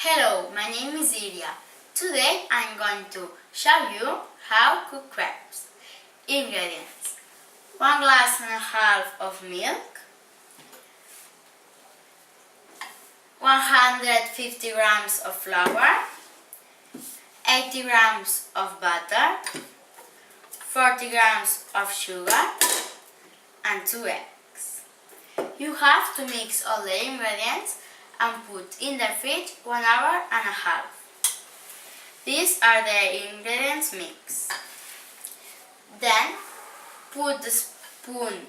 Hello, my name is Ilya. Today I'm going to show you how to cook crepes. Ingredients: 1.5 glasses of milk, 150 grams of flour, 80 grams of butter, 40 grams of sugar, and 2 eggs. You have to mix all the ingredients and put in the fridge 1 hour and a half. These are the ingredients mix. Then put the spoon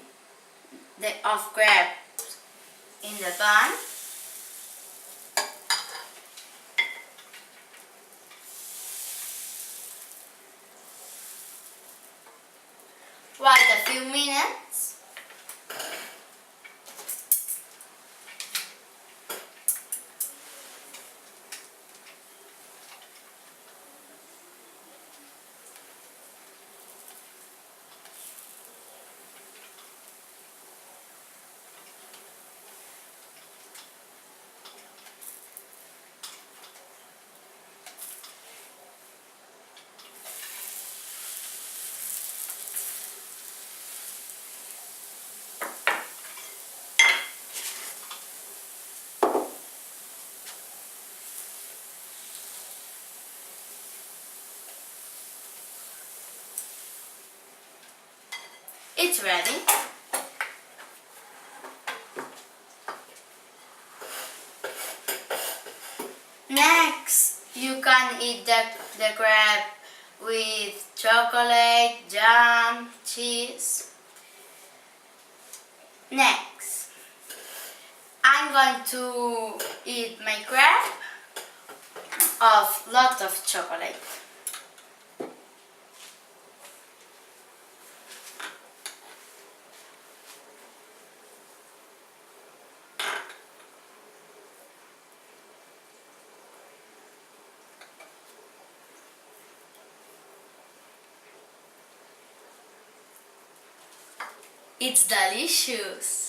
of crepes in the pan. Wait a few minutes. It's ready. Next, you can eat the crepe with chocolate, jam, cheese. Next, I'm going to eat my crepe of lots of chocolate. It's delicious!